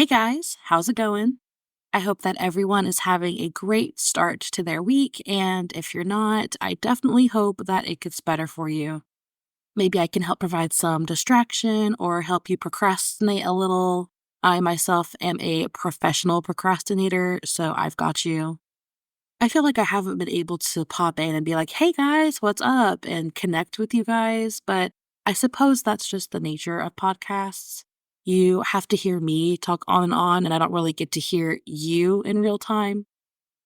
Hey guys, how's it going? I hope that everyone is having a great start to their week, and if you're not, I definitely hope that it gets better for you. Maybe I can help provide some distraction or help you procrastinate a little. I myself am a professional procrastinator, so I've got you. I feel like I haven't been able to pop in and be like, hey guys, what's up? And connect with you guys, but I suppose that's just the nature of podcasts. You have to hear me talk on, and I don't really get to hear you in real time.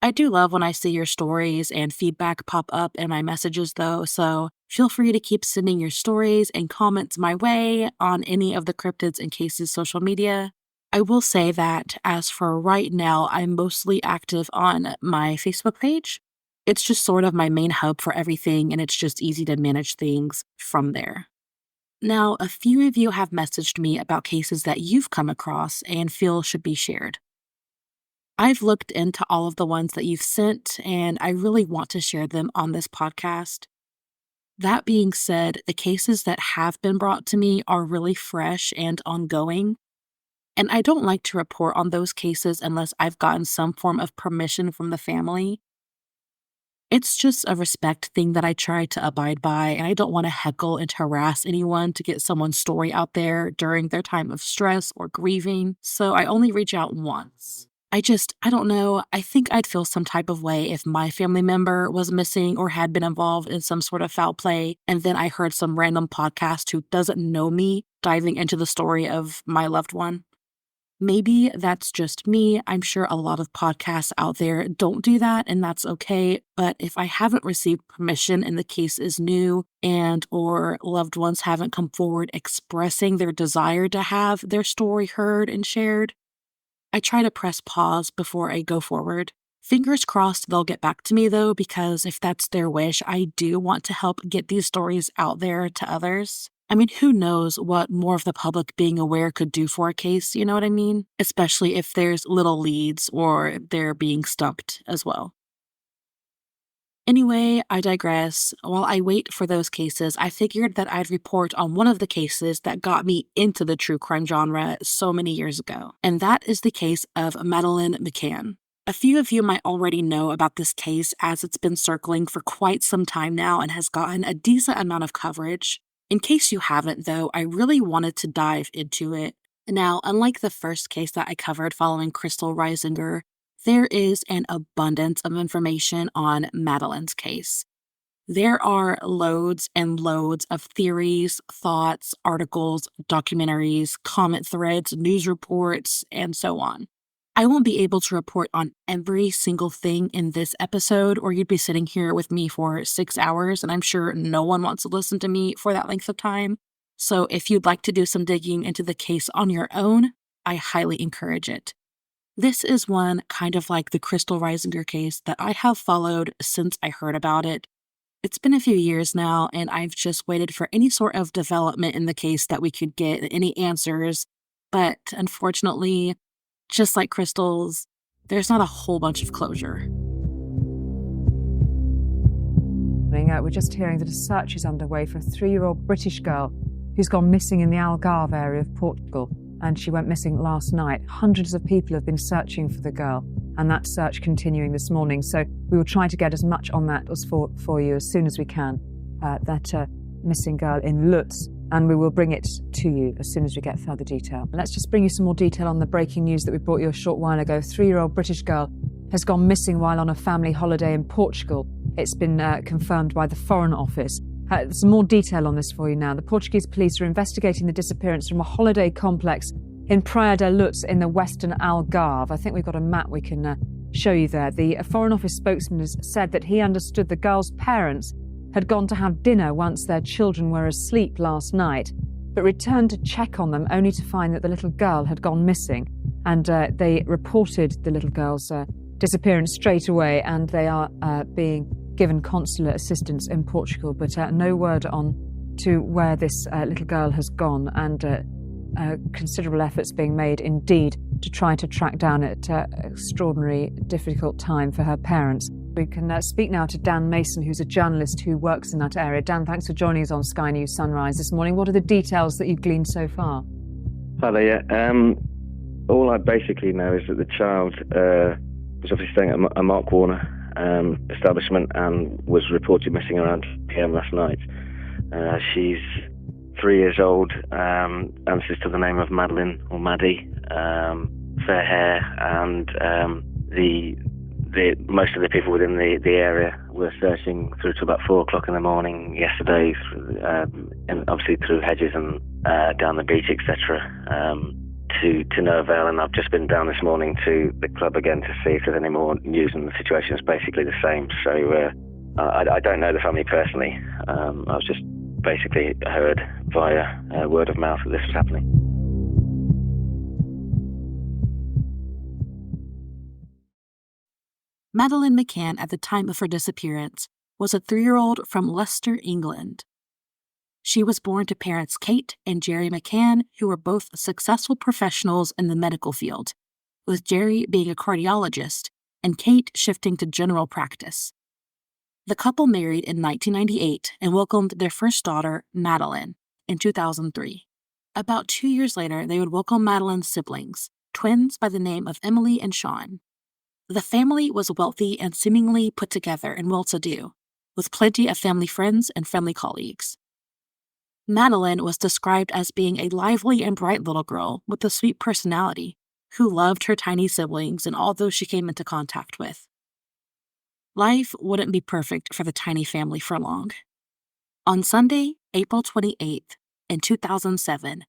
I do love when I see your stories and feedback pop up in my messages, though, so feel free to keep sending your stories and comments my way on any of the Cryptids and Cases social media. I will say that as for right now, I'm mostly active on my Facebook page. It's just sort of my main hub for everything, and it's just easy to manage things from there. Now, a few of you have messaged me about cases that you've come across and feel should be shared. I've looked into all of the ones that you've sent, and I really want to share them on this podcast. That being said, the cases that have been brought to me are really fresh and ongoing, and I don't like to report on those cases unless I've gotten some form of permission from the family. It's just a respect thing that I try to abide by, and I don't want to heckle and harass anyone to get someone's story out there during their time of stress or grieving, so I only reach out once. I don't know, I think I'd feel some type of way if my family member was missing or had been involved in some sort of foul play, and then I heard some random podcast who doesn't know me diving into the story of my loved one. Maybe that's just me. I'm sure a lot of podcasts out there don't do that, and that's okay. But if I haven't received permission and the case is new and or loved ones haven't come forward expressing their desire to have their story heard and shared, I try to press pause before I go forward. Fingers crossed they'll get back to me though, because if that's their wish, I do want to help get these stories out there to others. I mean, who knows what more of the public being aware could do for a case, you know what I mean? Especially if there's little leads or they're being stumped as well. Anyway, I digress. While I wait for those cases, I figured that I'd report on one of the cases that got me into the true crime genre so many years ago, and that is the case of Madeleine McCann. A few of you might already know about this case as it's been circling for quite some time now and has gotten a decent amount of coverage. In case you haven't, though, I really wanted to dive into it. Now, unlike the first case that I covered following Crystal Reisinger, there is an abundance of information on Madeleine's case. There are loads and loads of theories, thoughts, articles, documentaries, comment threads, news reports, and so on. I won't be able to report on every single thing in this episode, or you'd be sitting here with me for 6 hours, and I'm sure no one wants to listen to me for that length of time. So if you'd like to do some digging into the case on your own, I highly encourage it. This is one kind of like the Crystal Reisinger case that I have followed since I heard about it. It's been a few years now, and I've just waited for any sort of development in the case that we could get, any answers. But unfortunately, just like Crystal's, there's not a whole bunch of closure. We're just hearing that a search is underway for a 3-year-old British girl who's gone missing in the Algarve area of Portugal, and she went missing last night. Hundreds of people have been searching for the girl, and that search continuing this morning. So we will try to get as much on that as for you as soon as we can, that missing girl in Lutz, and we will bring it to you as soon as we get further detail. Let's just bring you some more detail on the breaking news that we brought you a short while ago. A 3-year-old British girl has gone missing while on a family holiday in Portugal. It's been confirmed by the Foreign Office. Some more detail on this for you now. The Portuguese police are investigating the disappearance from a holiday complex in Praia da Luz in the western Algarve. I think we've got a map we can show you there. The Foreign Office spokesman has said that he understood the girl's parents had gone to have dinner once their children were asleep last night, but returned to check on them only to find that the little girl had gone missing. And they reported the little girl's disappearance straight away, and they are being given consular assistance in Portugal, but no word on to where this little girl has gone, and considerable efforts being made indeed to try to track down at extraordinary difficult time for her parents. We can speak now to Dan Mason, who's a journalist who works in that area. Dan, thanks for joining us on Sky News Sunrise this morning. What are the details that you've gleaned so far? Hi there. All I basically know is that the child was obviously staying at a Mark Warner establishment and was reported missing around 2 p.m. last night. She's 3 years old, answers to the name of Madeleine or Maddie, fair hair, and the most of the people within the area were searching through to about 4 o'clock in the morning yesterday, and obviously through hedges and down the beach, etc. To no avail, and I've just been down this morning to the club again to see if there's any more news, and the situation is basically the same. So I don't know the family personally. I was just basically heard via word of mouth that this was happening. Madeleine McCann, at the time of her disappearance, was a 3-year-old from Leicester, England. She was born to parents Kate and Jerry McCann, who were both successful professionals in the medical field, with Jerry being a cardiologist and Kate shifting to general practice. The couple married in 1998 and welcomed their first daughter, Madeleine, in 2003. About 2 years later, they would welcome Madeleine's siblings, twins by the name of Emily and Sean. The family was wealthy and seemingly put together and well-to-do, with plenty of family friends and friendly colleagues. Madeleine was described as being a lively and bright little girl with a sweet personality, who loved her tiny siblings and all those she came into contact with. Life wouldn't be perfect for the tiny family for long. On Sunday, April 28th, in 2007,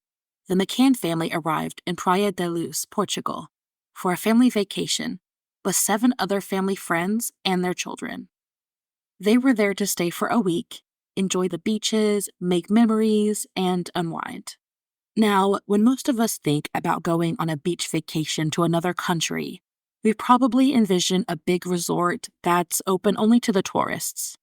the McCann family arrived in Praia da Luz, Portugal, for a family vacation with 7 other family friends and their children. They were there to stay for a week, enjoy the beaches, make memories, and unwind. Now, when most of us think about going on a beach vacation to another country, we probably envision a big resort that's open only to the tourists.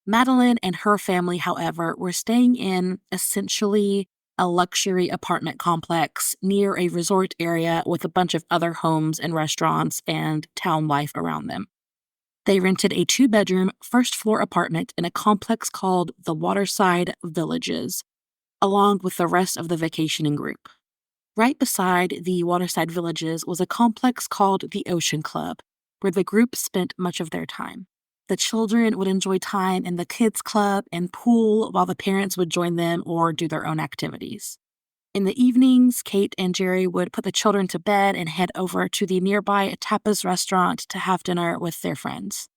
Madeleine and her family, however, were staying in essentially a luxury apartment complex near a resort area with a bunch of other homes and restaurants and town life around them. They rented a 2-bedroom, first-floor apartment in a complex called the Waterside Villages, along with the rest of the vacationing group. Right beside the Waterside Villages was a complex called the Ocean Club, where the group spent much of their time. The children would enjoy time in the kids' club and pool while the parents would join them or do their own activities. In the evenings, Kate and Jerry would put the children to bed and head over to the nearby tapas restaurant to have dinner with their friends.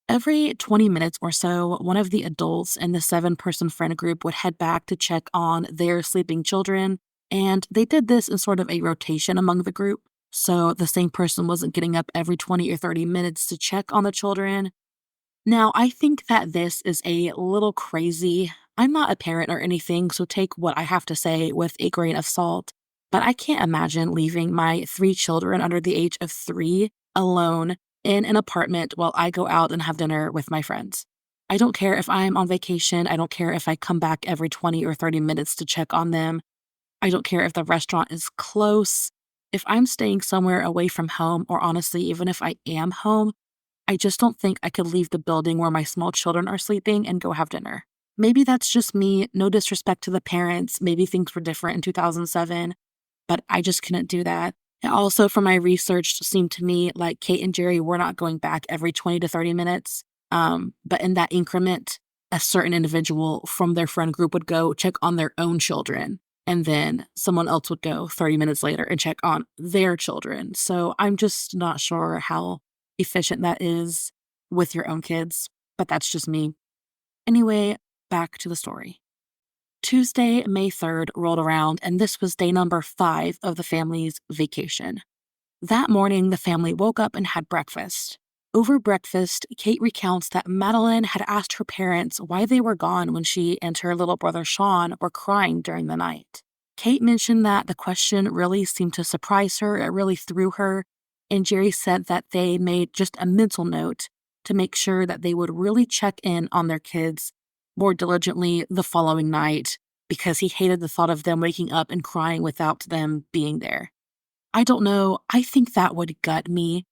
Every 20 minutes or so, one of the adults in the 7-person friend group would head back to check on their sleeping children, and they did this in sort of a rotation among the group, so the same person wasn't getting up every 20 or 30 minutes to check on the children. Now, I think that this is a little crazy. I'm not a parent or anything, so take what I have to say with a grain of salt, but I can't imagine leaving my 3 children under the age of 3 alone in an apartment while I go out and have dinner with my friends. I don't care if I'm on vacation. I don't care if I come back every 20 or 30 minutes to check on them. I don't care if the restaurant is close. If I'm staying somewhere away from home, or honestly, even if I am home, I just don't think I could leave the building where my small children are sleeping and go have dinner. Maybe that's just me, no disrespect to the parents. Maybe things were different in 2007, but I just couldn't do that. And also, from my research, it seemed to me like Kate and Jerry were not going back every 20 to 30 minutes. But in that increment, a certain individual from their friend group would go check on their own children, and then someone else would go 30 minutes later and check on their children. So I'm just not sure how efficient that is with your own kids, but that's just me. Anyway, back to the story. Tuesday, May 3rd rolled around, and this was day number 5 of the family's vacation. That morning, the family woke up and had breakfast. Over breakfast, Kate recounts that Madeleine had asked her parents why they were gone when she and her little brother Sean were crying during the night. Kate mentioned that the question really seemed to surprise her, it really threw her, and Jerry said that they made just a mental note to make sure that they would really check in on their kids more diligently the following night because he hated the thought of them waking up and crying without them being there. I don't know, I think that would gut me.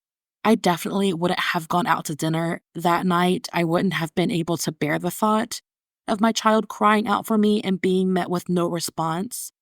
I definitely wouldn't have gone out to dinner that night. I wouldn't have been able to bear the thought of my child crying out for me and being met with no response.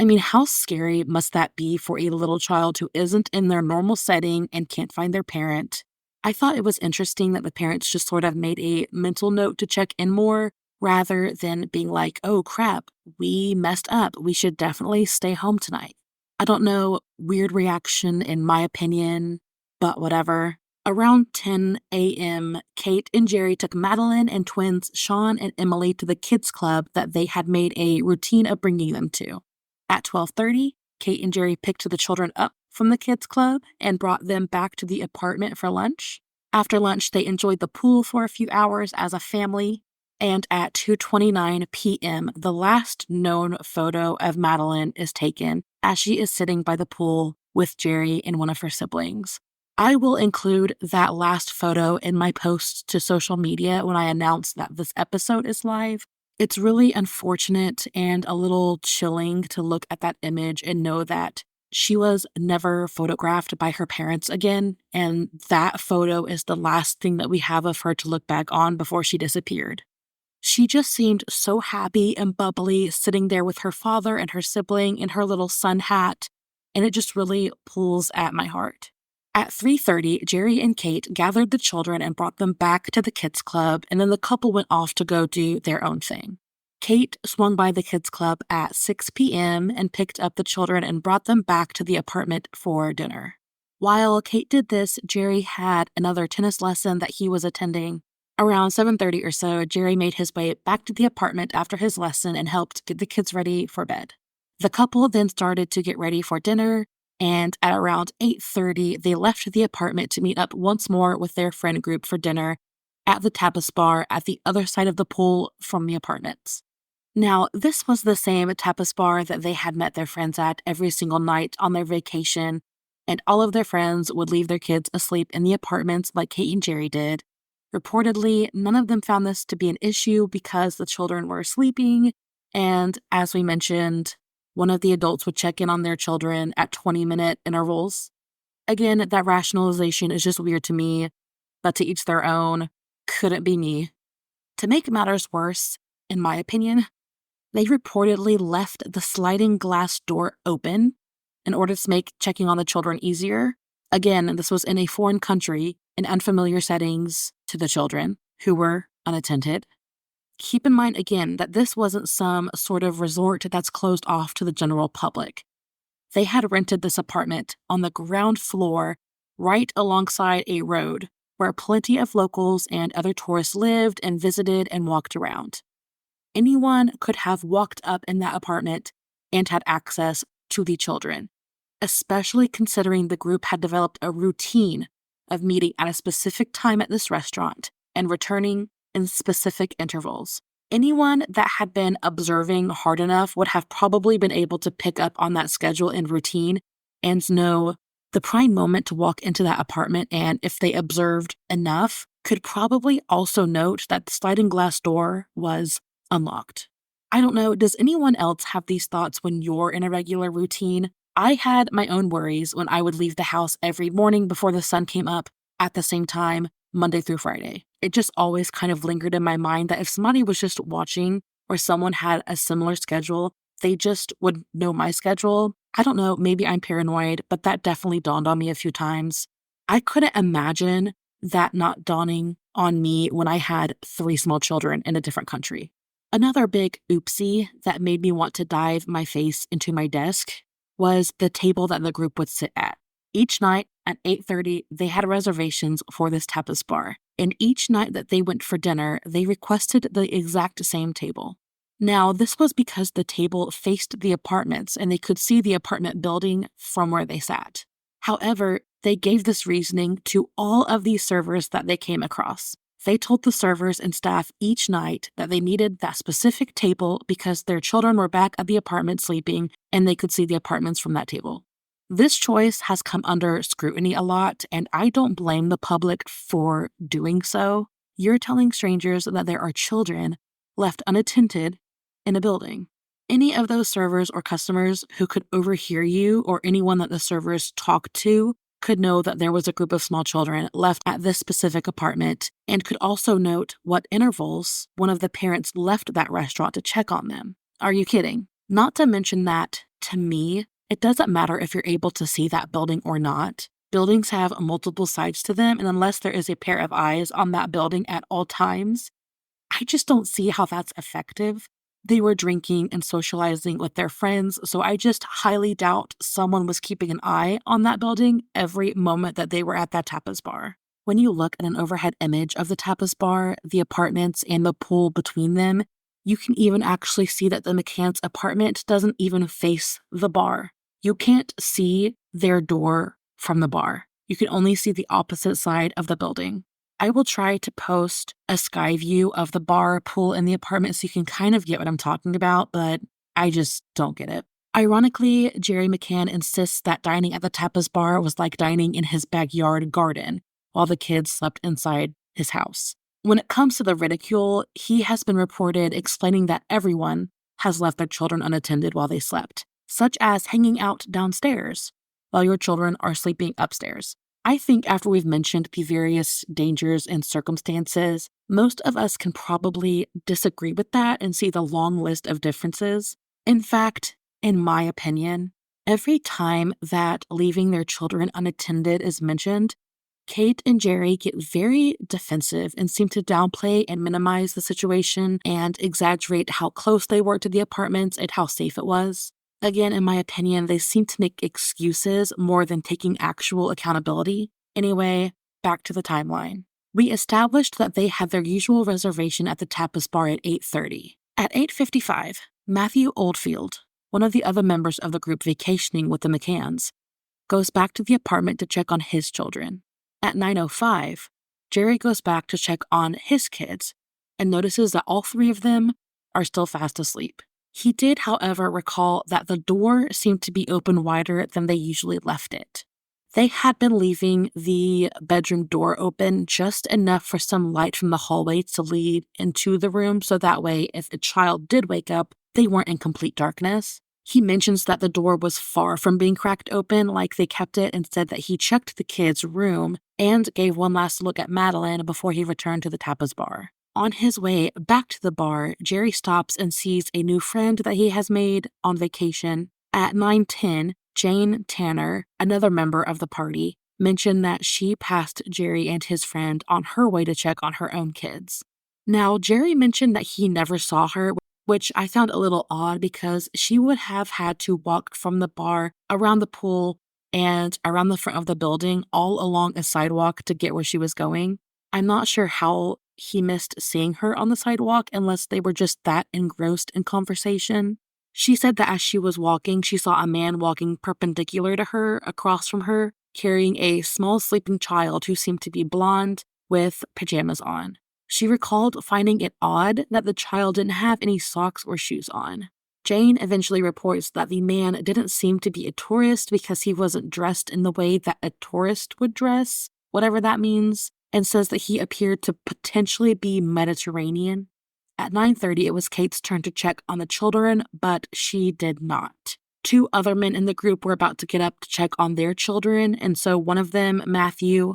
I mean, how scary must that be for a little child who isn't in their normal setting and can't find their parent? I thought it was interesting that the parents just sort of made a mental note to check in more rather than being like, oh crap, we messed up. We should definitely stay home tonight. I don't know, weird reaction in my opinion, but whatever. Around 10 a.m., Kate and Jerry took Madeleine and twins Sean and Emily to the kids club that they had made a routine of bringing them to. At 12:30, Kate and Jerry picked the children up from the kids club and brought them back to the apartment for lunch. After lunch, they enjoyed the pool for a few hours as a family, and at 2:29 p.m., the last known photo of Madeleine is taken as she is sitting by the pool with Jerry and one of her siblings. I will include that last photo in my posts to social media when I announce that this episode is live. It's really unfortunate and a little chilling to look at that image and know that she was never photographed by her parents again, and that photo is the last thing that we have of her to look back on before she disappeared. She just seemed so happy and bubbly sitting there with her father and her sibling in her little sun hat, and it just really pulls at my heart. At 3:30, Jerry and Kate gathered the children and brought them back to the kids club, and then the couple went off to go do their own thing. Kate swung by the kids club at 6 p.m. and picked up the children and brought them back to the apartment for dinner. While Kate did this, Jerry had another tennis lesson that he was attending. Around 7:30 or so, Jerry made his way back to the apartment after his lesson and helped get the kids ready for bed. The couple then started to get ready for dinner, and at around 8:30, they left the apartment to meet up once more with their friend group for dinner at the tapas bar at the other side of the pool from the apartments. Now, this was the same tapas bar that they had met their friends at every single night on their vacation, and all of their friends would leave their kids asleep in the apartments like Kate and Jerry did. Reportedly, none of them found this to be an issue because the children were sleeping, and as we mentioned, one of the adults would check in on their children at 20-minute intervals. Again, that rationalization is just weird to me, but to each their own. Couldn't be me. To make matters worse, in my opinion, they reportedly left the sliding glass door open in order to make checking on the children easier. Again, this was in a foreign country, in unfamiliar settings to the children, who were unattended. Keep in mind, again, that this wasn't some sort of resort that's closed off to the general public. They had rented this apartment on the ground floor right alongside a road where plenty of locals and other tourists lived and visited and walked around. Anyone could have walked up in that apartment and had access to the children, especially considering the group had developed a routine of meeting at a specific time at this restaurant and returning in specific intervals. Anyone that had been observing hard enough would have probably been able to pick up on that schedule and routine and know the prime moment to walk into that apartment, and if they observed enough, could probably also note that the sliding glass door was unlocked. I don't know, does anyone else have these thoughts when you're in a regular routine? I had my own worries when I would leave the house every morning before the sun came up at the same time, Monday through Friday. It just always kind of lingered in my mind that if somebody was just watching or someone had a similar schedule, they just would know my schedule. I don't know, maybe I'm paranoid, but that definitely dawned on me a few times. I couldn't imagine that not dawning on me when I had 3 small children in a different country. Another big oopsie that made me want to dive my face into my desk was the table that the group would sit at. Each night at 8:30, they had reservations for this tapas bar, and each night that they went for dinner, they requested the exact same table. Now, this was because the table faced the apartments and they could see the apartment building from where they sat. However, they gave this reasoning to all of these servers that they came across. They told the servers and staff each night that they needed that specific table because their children were back at the apartment sleeping and they could see the apartments from that table. This choice has come under scrutiny a lot, and I don't blame the public for doing so. You're telling strangers that there are children left unattended in a building. Any of those servers or customers who could overhear you or anyone that the servers talked to could know that there was a group of small children left at this specific apartment and could also note what intervals one of the parents left that restaurant to check on them. Are you kidding? Not to mention that to me, it doesn't matter if you're able to see that building or not. Buildings have multiple sides to them, and unless there is a pair of eyes on that building at all times, I just don't see how that's effective. They were drinking and socializing with their friends, so I just highly doubt someone was keeping an eye on that building every moment that they were at that tapas bar. When you look at an overhead image of the tapas bar, the apartments, and the pool between them, you can even actually see that the McCann's apartment doesn't even face the bar. You can't see their door from the bar. You can only see the opposite side of the building. I will try to post a sky view of the bar, pool, and the apartment so you can kind of get what I'm talking about, but I just don't get it. Ironically, Jerry McCann insists that dining at the tapas bar was like dining in his backyard garden while the kids slept inside his house. When it comes to the ridicule, he has been reported explaining that everyone has left their children unattended while they slept, such as hanging out downstairs while your children are sleeping upstairs. I think after we've mentioned the various dangers and circumstances, most of us can probably disagree with that and see the long list of differences. In fact, in my opinion, every time that leaving their children unattended is mentioned, Kate and Jerry get very defensive and seem to downplay and minimize the situation and exaggerate how close they were to the apartments and how safe it was. Again, in my opinion, they seem to make excuses more than taking actual accountability. Anyway, back to the timeline. We established that they had their usual reservation at the tapas bar at 8:30. At 8:55, Matthew Oldfield, one of the other members of the group vacationing with the McCanns, goes back to the apartment to check on his children. At 9:05, Jerry goes back to check on his kids and notices that all three of them are still fast asleep. He did, however, recall that the door seemed to be open wider than they usually left it. They had been leaving the bedroom door open just enough for some light from the hallway to lead into the room, so that way, if a child did wake up, they weren't in complete darkness. He mentions that the door was far from being cracked open like they kept it, and said that he checked the kids' room and gave one last look at Madeleine before he returned to the tapas bar. On his way back to the bar, Jerry stops and sees a new friend that he has made on vacation. At 9:10, Jane Tanner, another member of the party, mentioned that she passed Jerry and his friend on her way to check on her own kids. Now, Jerry mentioned that he never saw her, which I found a little odd because she would have had to walk from the bar around the pool and around the front of the building all along a sidewalk to get where she was going. I'm not sure how he missed seeing her on the sidewalk unless they were just that engrossed in conversation. She said that as she was walking, she saw a man walking perpendicular to her across from her, carrying a small sleeping child who seemed to be blonde with pajamas on. She recalled finding it odd that the child didn't have any socks or shoes on. Jane eventually reports that the man didn't seem to be a tourist because he wasn't dressed in the way that a tourist would dress, whatever that means, and says that he appeared to potentially be Mediterranean. At 9:30, it was Kate's turn to check on the children, but she did not. Two other men in the group were about to get up to check on their children, and so one of them, Matthew,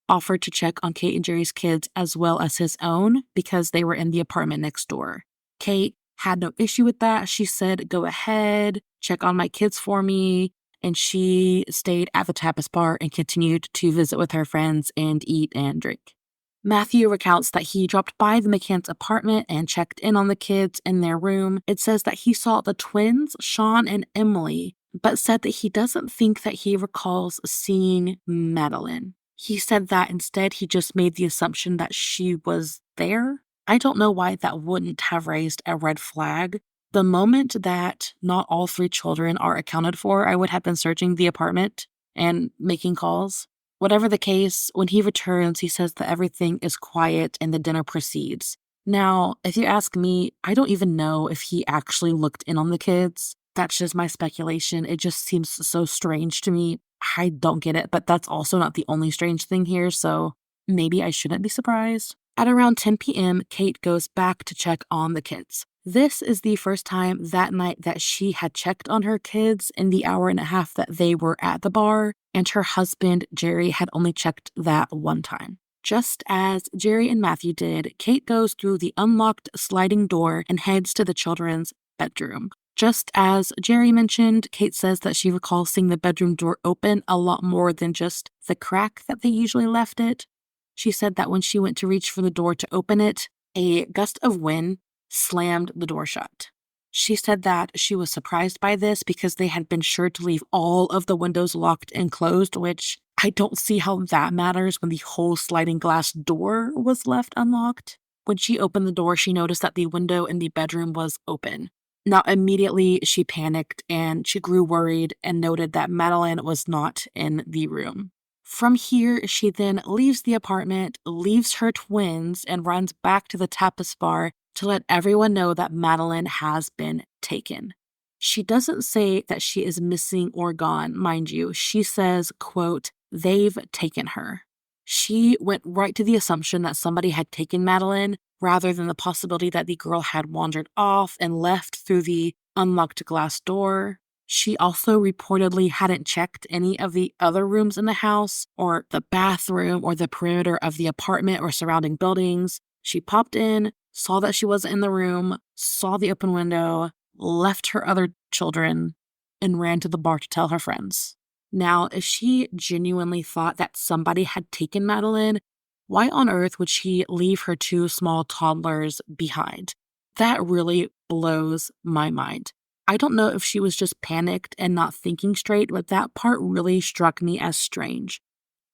offered to check on Kate and Jerry's kids as well as his own because they were in the apartment next door. Kate had no issue with that. She said, "Go ahead, check on my kids for me." And she stayed at the tapas bar and continued to visit with her friends and eat and drink. Matthew recounts that he dropped by the McCann's apartment and checked in on the kids in their room. It says that he saw the twins, Sean and Emily, but said that he doesn't think that he recalls seeing Madeleine. He said that instead he just made the assumption that she was there. I don't know why that wouldn't have raised a red flag. The moment that not all three children are accounted for, I would have been searching the apartment and making calls. Whatever the case, when he returns, he says that everything is quiet and the dinner proceeds. Now, if you ask me, I don't even know if he actually looked in on the kids. That's just my speculation. It just seems so strange to me. I don't get it, but that's also not the only strange thing here, so maybe I shouldn't be surprised. At around 10 p.m., Kate goes back to check on the kids. This is the first time that night that she had checked on her kids in the hour and a half that they were at the bar, and her husband, Jerry, had only checked that one time. Just as Jerry and Matthew did, Kate goes through the unlocked sliding door and heads to the children's bedroom. Just as Jerry mentioned, Kate says that she recalls seeing the bedroom door open a lot more than just the crack that they usually left it. She said that when she went to reach for the door to open it, a gust of wind slammed the door shut. She said that she was surprised by this because they had been sure to leave all of the windows locked and closed, which I don't see how that matters when the whole sliding glass door was left unlocked. When she opened the door, she noticed that the window in the bedroom was open. Now, immediately she panicked and she grew worried and noted that Madeleine was not in the room. From here, she then leaves the apartment, leaves her twins, and runs back to the tapas bar to let everyone know that Madeleine has been taken. She doesn't say that she is missing or gone, mind you. She says, quote, "They've taken her." She went right to the assumption that somebody had taken Madeleine rather than the possibility that the girl had wandered off and left through the unlocked glass door. She also reportedly hadn't checked any of the other rooms in the house or the bathroom or the perimeter of the apartment or surrounding buildings. She popped in, saw that she wasn't in the room, saw the open window, left her other children, and ran to the bar to tell her friends. Now, if she genuinely thought that somebody had taken Madeleine, why on earth would she leave her two small toddlers behind? That really blows my mind. I don't know if she was just panicked and not thinking straight, but that part really struck me as strange.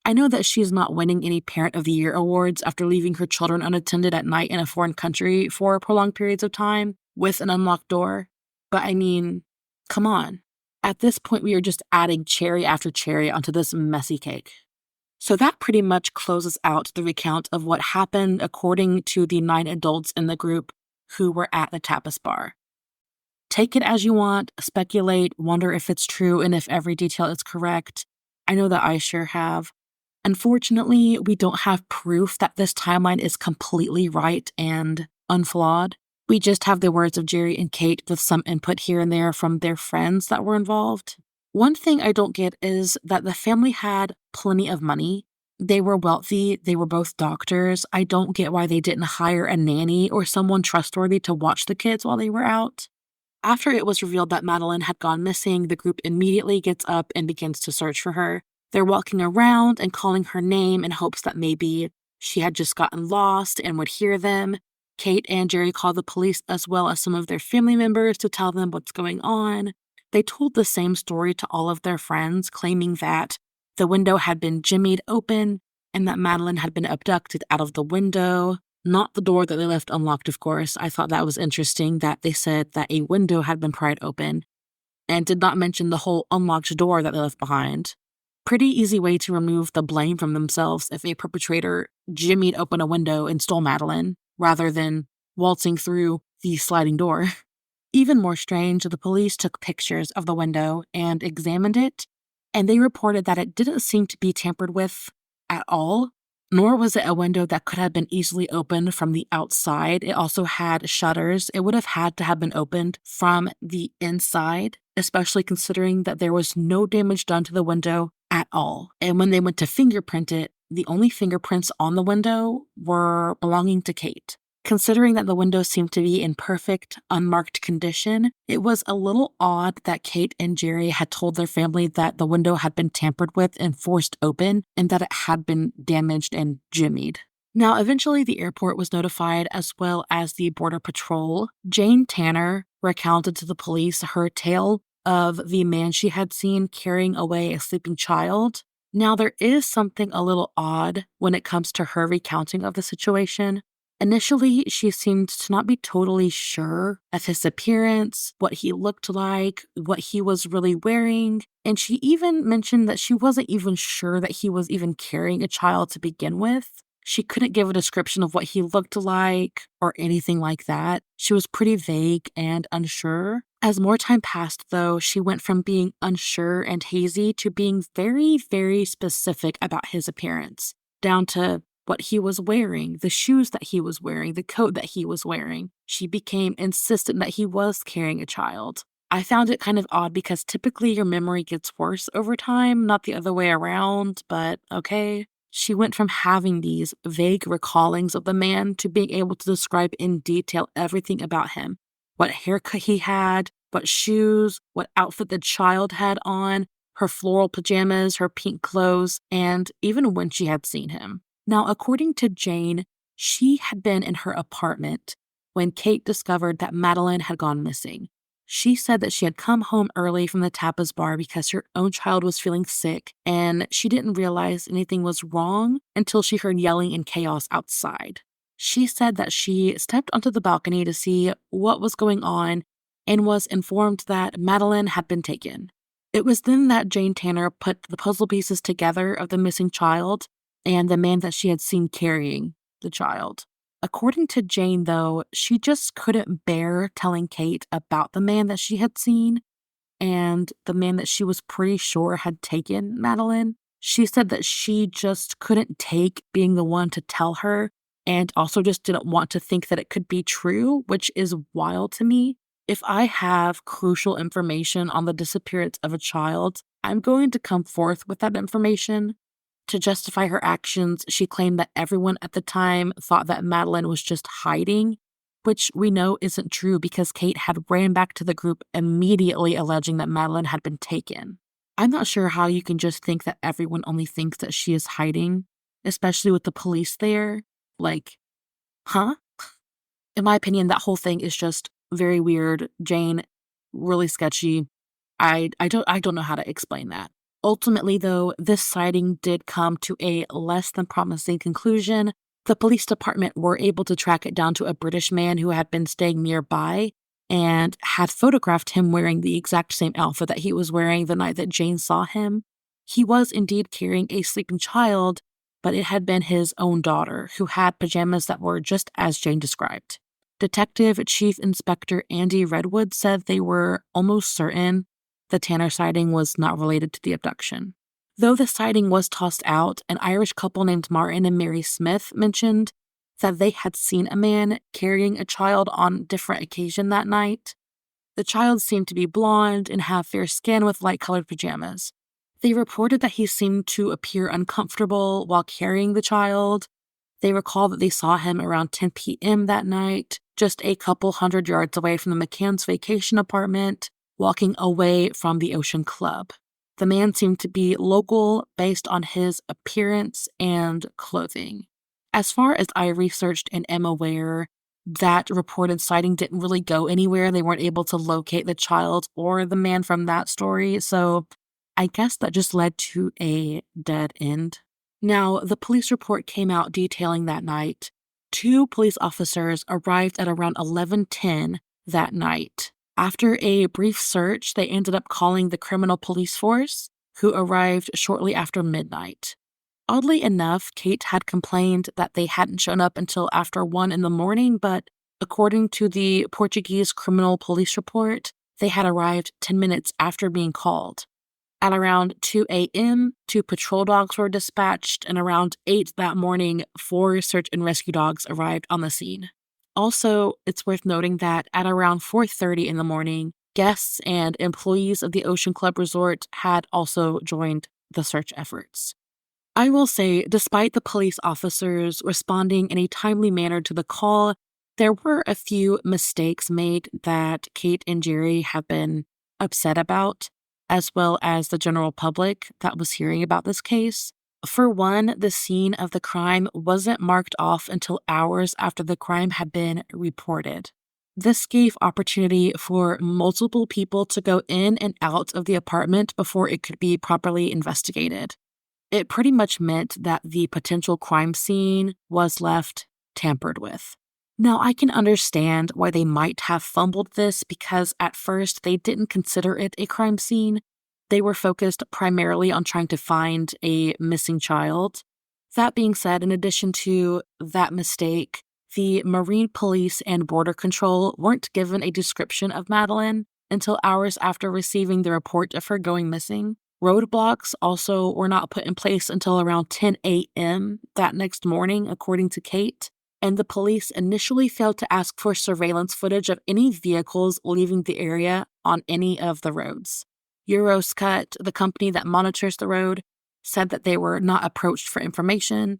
I know that she's not winning any Parent of the Year awards after leaving her children unattended at night in a foreign country for prolonged periods of time with an unlocked door, but I mean, come on. At this point, we are just adding cherry after cherry onto this messy cake. So that pretty much closes out the recount of what happened according to the 9 adults in the group who were at the tapas bar. Take it as you want, speculate, wonder if it's true and if every detail is correct. I know that I sure have. Unfortunately, we don't have proof that this timeline is completely right and unflawed. We just have the words of Jerry and Kate with some input here and there from their friends that were involved. One thing I don't get is that the family had plenty of money. They were wealthy. They were both doctors. I don't get why they didn't hire a nanny or someone trustworthy to watch the kids while they were out. After it was revealed that Madeleine had gone missing, the group immediately gets up and begins to search for her. They're walking around and calling her name in hopes that maybe she had just gotten lost and would hear them. Kate and Jerry called the police as well as some of their family members to tell them what's going on. They told the same story to all of their friends, claiming that the window had been jimmied open and that Madeleine had been abducted out of the window. Not the door that they left unlocked, of course. I thought that was interesting that they said that a window had been pried open and did not mention the whole unlocked door that they left behind. Pretty easy way to remove the blame from themselves if a perpetrator jimmied open a window and stole Madeleine, rather than waltzing through the sliding door. Even more strange, the police took pictures of the window and examined it, and they reported that it didn't seem to be tampered with at all, nor was it a window that could have been easily opened from the outside. It also had shutters. It would have had to have been opened from the inside, especially considering that there was no damage done to the window at all. And when they went to fingerprint it, the only fingerprints on the window were belonging to Kate. Considering that the window seemed to be in perfect, unmarked condition, it was a little odd that Kate and Jerry had told their family that the window had been tampered with and forced open and that it had been damaged and jimmied. Now, eventually the airport was notified as well as the Border Patrol. Jane Tanner recounted to the police her tale of the man she had seen carrying away a sleeping child. Now, there is something a little odd when it comes to her recounting of the situation. Initially, she seemed to not be totally sure of his appearance, what he looked like, what he was really wearing, and she even mentioned that she wasn't even sure that he was even carrying a child to begin with. She couldn't give a description of what he looked like or anything like that. She was pretty vague and unsure. As more time passed, though, she went from being unsure and hazy to being very, very specific about his appearance, down to what he was wearing, the shoes that he was wearing, the coat that he was wearing. She became insistent that he was carrying a child. I found it kind of odd because typically your memory gets worse over time, not the other way around, but okay. She went from having these vague recallings of the man to being able to describe in detail everything about him. What haircut he had, what shoes, what outfit the child had on, her floral pajamas, her pink clothes, and even when she had seen him. Now, according to Jane, she had been in her apartment when Kate discovered that Madeleine had gone missing. She said that she had come home early from the tapas bar because her own child was feeling sick, and she didn't realize anything was wrong until she heard yelling and chaos outside. She said that she stepped onto the balcony to see what was going on and was informed that Madeleine had been taken. It was then that Jane Tanner put the puzzle pieces together of the missing child and the man that she had seen carrying the child. According to Jane, though, she just couldn't bear telling Kate about the man that she had seen and the man that she was pretty sure had taken Madeleine. She said that she just couldn't take being the one to tell her and also just didn't want to think that it could be true, which is wild to me. If I have crucial information on the disappearance of a child, I'm going to come forth with that information. To justify her actions, she claimed that everyone at the time thought that Madeleine was just hiding, which we know isn't true because Kate had ran back to the group immediately alleging that Madeleine had been taken. I'm not sure how you can just think that everyone only thinks that she is hiding, especially with the police there. Like, huh? In my opinion, that whole thing is just very weird. Jane, really sketchy. I don't know how to explain that. Ultimately, though, this sighting did come to a less than promising conclusion. The police department were able to track it down to a British man who had been staying nearby and had photographed him wearing the exact same outfit that he was wearing the night that Jane saw him. He was indeed carrying a sleeping child, but it had been his own daughter, who had pajamas that were just as Jane described. Detective Chief Inspector Andy Redwood said they were almost certain the Tanner sighting was not related to the abduction. Though the sighting was tossed out, an Irish couple named Martin and Mary Smith mentioned that they had seen a man carrying a child on a different occasion that night. The child seemed to be blonde and have fair skin with light-colored pajamas. They reported that he seemed to appear uncomfortable while carrying the child. They recall that they saw him around 10 p.m. that night, just a couple hundred yards away from the McCann's vacation apartment, walking away from the Ocean Club. The man seemed to be local based on his appearance and clothing. As far as I researched and am aware, that reported sighting didn't really go anywhere. They weren't able to locate the child or the man from that story, so I guess that just led to a dead end. Now, the police report came out detailing that night. 2 police officers arrived at around 11:10 that night. After a brief search, they ended up calling the criminal police force, who arrived shortly after midnight. Oddly enough, Kate had complained that they hadn't shown up until after 1 in the morning, but according to the Portuguese criminal police report, they had arrived 10 minutes after being called. At around 2 a.m., 2 patrol dogs were dispatched, and around 8 that morning, 4 search and rescue dogs arrived on the scene. Also, it's worth noting that at around 4:30 in the morning, guests and employees of the Ocean Club Resort had also joined the search efforts. I will say, despite the police officers responding in a timely manner to the call, there were a few mistakes made that Kate and Jerry have been upset about, as well as the general public that was hearing about this case. For one, the scene of the crime wasn't marked off until hours after the crime had been reported. This gave opportunity for multiple people to go in and out of the apartment before it could be properly investigated. It pretty much meant that the potential crime scene was left tampered with. Now, I can understand why they might have fumbled this because at first they didn't consider it a crime scene. They were focused primarily on trying to find a missing child. That being said, in addition to that mistake, the Marine Police and Border Control weren't given a description of Madeleine until hours after receiving the report of her going missing. Roadblocks also were not put in place until around 10 a.m. that next morning, according to Kate, and the police initially failed to ask for surveillance footage of any vehicles leaving the area on any of the roads. Euroscut, the company that monitors the road, said that they were not approached for information.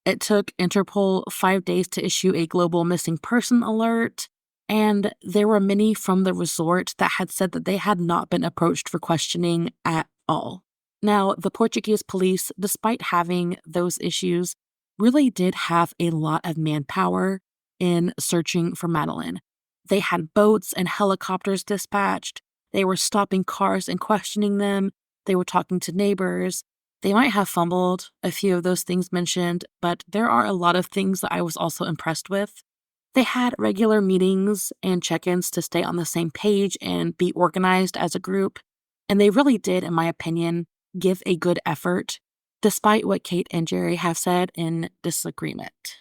It took Interpol 5 days to issue a global missing person alert. And there were many from the resort that had said that they had not been approached for questioning at all. Now, the Portuguese police, despite having those issues, really did have a lot of manpower in searching for Madeleine. They had boats and helicopters dispatched. They were stopping cars and questioning them. They were talking to neighbors. They might have fumbled a few of those things mentioned, but there are a lot of things that I was also impressed with. They had regular meetings and check-ins to stay on the same page and be organized as a group, and they really did, in my opinion, give a good effort, despite what Kate and Jerry have said in disagreement.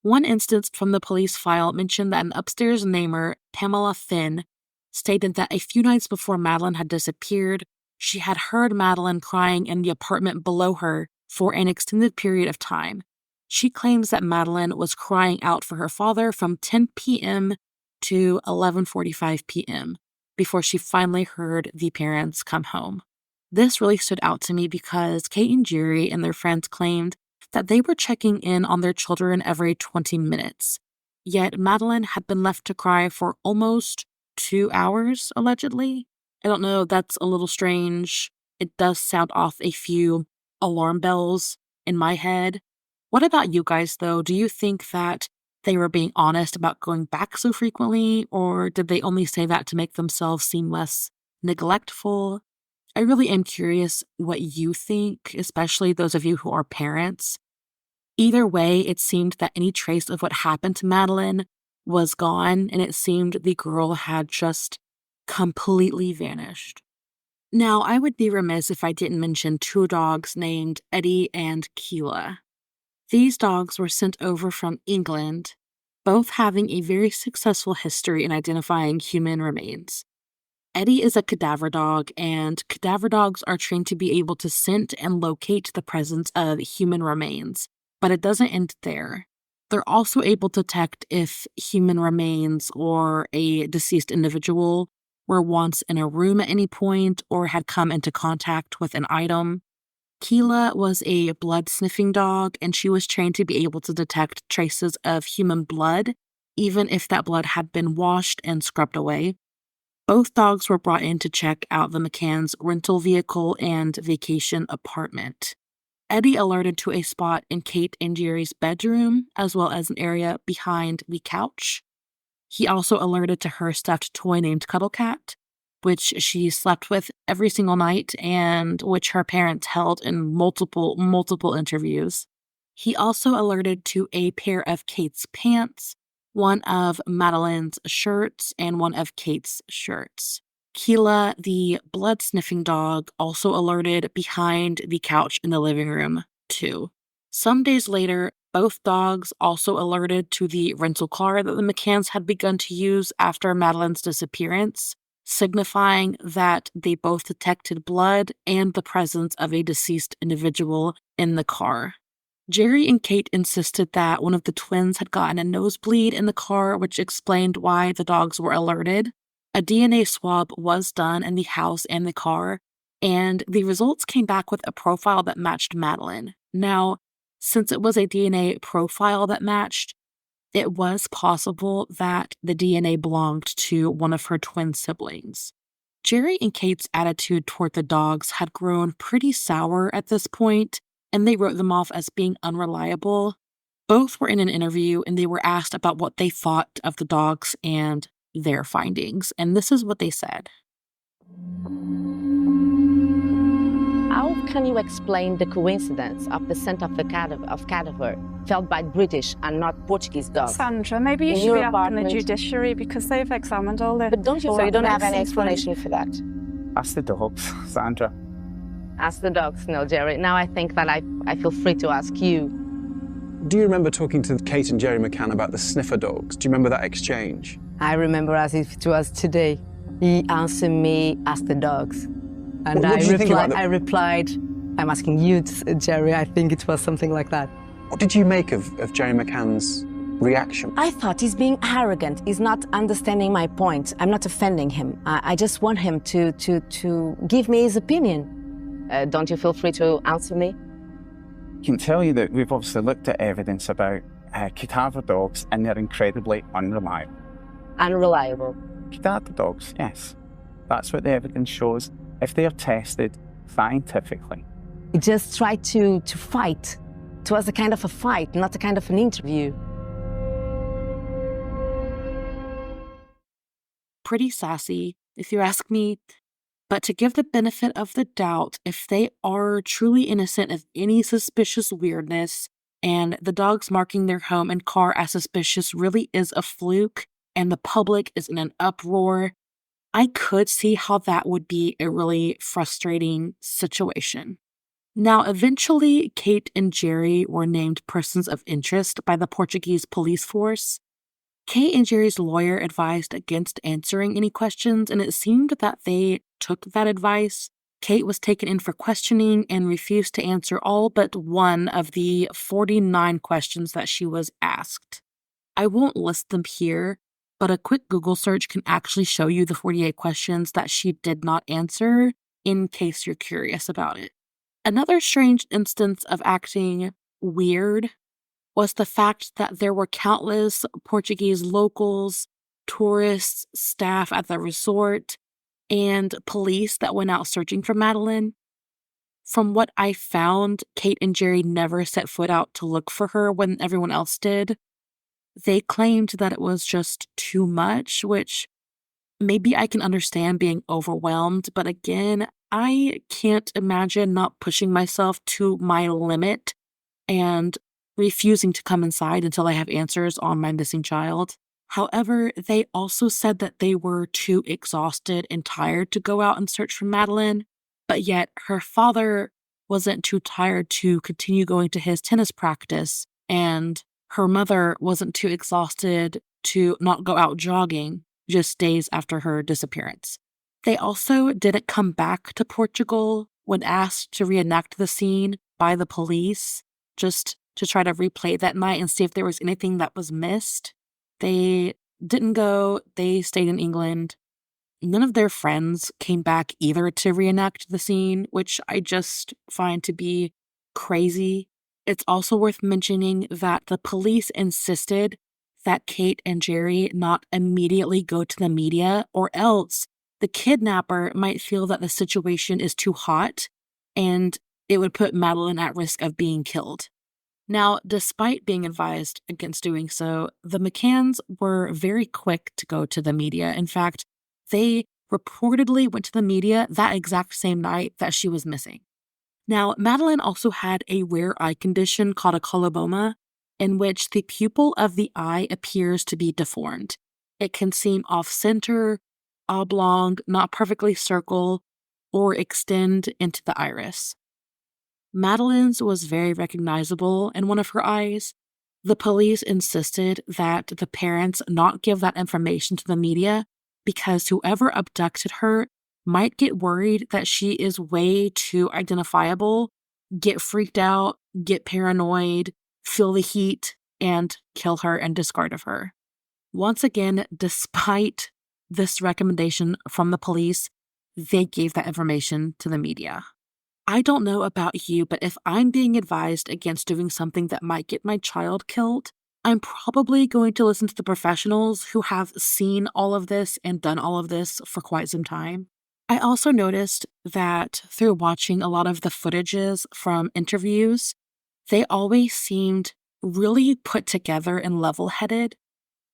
One instance from the police file mentioned that an upstairs neighbor, Pamela Finn, stated that a few nights before Madeleine had disappeared, she had heard Madeleine crying in the apartment below her for an extended period of time. She claims that Madeleine was crying out for her father from 10 p.m. to 11:45 p.m. before she finally heard the parents come home. This really stood out to me because Kate and Jerry and their friends claimed that they were checking in on their children every 20 minutes. Yet Madeleine had been left to cry for almost 2 hours, allegedly. I don't know, that's a little strange. It does sound off a few alarm bells in my head. What about you guys, though? Do you think that they were being honest about going back so frequently, or did they only say that to make themselves seem less neglectful? I really am curious what you think, especially those of you who are parents. Either way, it seemed that any trace of what happened to Madeleine was gone, and it seemed the girl had just completely vanished. Now, I would be remiss if I didn't mention two dogs named Eddie and Keela. These dogs were sent over from England, both having a very successful history in identifying human remains. Eddie is a cadaver dog, and cadaver dogs are trained to be able to scent and locate the presence of human remains, but it doesn't end there. They're also able to detect if human remains or a deceased individual were once in a room at any point or had come into contact with an item. Keela was a blood-sniffing dog, and she was trained to be able to detect traces of human blood, even if that blood had been washed and scrubbed away. Both dogs were brought in to check out the McCann's rental vehicle and vacation apartment. Eddie alerted to a spot in Kate and Jerry's bedroom, as well as an area behind the couch. He also alerted to her stuffed toy named Cuddle Cat, which she slept with every single night and which her parents held in multiple interviews. He also alerted to a pair of Kate's pants, one of Madeleine's shirts, and one of Kate's shirts. Keela, the blood-sniffing dog, also alerted behind the couch in the living room, too. Some days later, both dogs also alerted to the rental car that the McCanns had begun to use after Madeleine's disappearance, signifying that they both detected blood and the presence of a deceased individual in the car. Jerry and Kate insisted that one of the twins had gotten a nosebleed in the car, which explained why the dogs were alerted. A DNA swab was done in the house and the car, and the results came back with a profile that matched Madeleine. Now, since it was a DNA profile that matched, it was possible that the DNA belonged to one of her twin siblings. Jerry and Kate's attitude toward the dogs had grown pretty sour at this point, and they wrote them off as being unreliable. Both were in an interview, and they were asked about what they thought of the dogs and their findings, and this is what they said. How can you explain the coincidence of the scent of the cadaver felt by British and not Portuguese dogs? Sandra, maybe you In should your be asking the apartment? judiciary because they've examined all the... But don't you? So you don't have any explanation for that? Ask the dogs, Sandra. Ask the dogs, no, Jerry. Now I think that I feel free to ask you. Do you remember talking to Kate and Jerry McCann about the sniffer dogs? Do you remember that exchange? I remember as if it was today. He answered me, ask the dogs. And What did you think about I replied, I'm asking you, Jerry, I think it was something like that. What did you make of Jerry McCann's reaction? I thought he's being arrogant. He's not understanding my point. I'm not offending him. I just want him to give me his opinion. Don't you feel free to answer me? I can tell you that we've obviously looked at evidence about cadaver dogs, and they're incredibly unreliable. unreliable. Start the dogs, yes. That's what the evidence shows. If they are tested scientifically. He just tried to fight. It was a kind of a fight, not a kind of an interview. Pretty sassy, if you ask me. But to give the benefit of the doubt, if they are truly innocent of any suspicious weirdness, and the dogs marking their home and car as suspicious really is a fluke, and the public is in an uproar, I could see how that would be a really frustrating situation. Now, eventually, Kate and Jerry were named persons of interest by the Portuguese police force. Kate and Jerry's lawyer advised against answering any questions, and it seemed that they took that advice. Kate was taken in for questioning and refused to answer all but one of the 49 questions that she was asked. I won't list them here, but a quick Google search can actually show you the 48 questions that she did not answer, in case you're curious about it. Another strange instance of acting weird was the fact that there were countless Portuguese locals, tourists, staff at the resort, and police that went out searching for Madeleine. From what I found, Kate and Jerry never set foot out to look for her when everyone else did. They claimed that it was just too much, which maybe I can understand being overwhelmed, but again, I can't imagine not pushing myself to my limit and refusing to come inside until I have answers on my missing child. However, they also said that they were too exhausted and tired to go out and search for Madeleine, but yet her father wasn't too tired to continue going to his tennis practice, and her mother wasn't too exhausted to not go out jogging just days after her disappearance. They also didn't come back to Portugal when asked to reenact the scene by the police, just to try to replay that night and see if there was anything that was missed. They didn't go, they stayed in England. None of their friends came back either to reenact the scene, which I just find to be crazy. It's also worth mentioning that the police insisted that Kate and Jerry not immediately go to the media, or else the kidnapper might feel that the situation is too hot and it would put Madeleine at risk of being killed. Now, despite being advised against doing so, the McCanns were very quick to go to the media. In fact, they reportedly went to the media that exact same night that she was missing. Now, Madeleine also had a rare eye condition called a coloboma, in which the pupil of the eye appears to be deformed. It can seem off-center, oblong, not perfectly circle, or extend into the iris. Madeleine's was very recognizable in one of her eyes. The police insisted that the parents not give that information to the media because whoever abducted her might get worried that she is way too identifiable, get freaked out, get paranoid, feel the heat, and kill her and discard of her. Once again, despite this recommendation from the police, they gave that information to the media. I don't know about you, but if I'm being advised against doing something that might get my child killed, I'm probably going to listen to the professionals who have seen all of this and done all of this for quite some time. I also noticed that through watching a lot of the footages from interviews, they always seemed really put together and level-headed.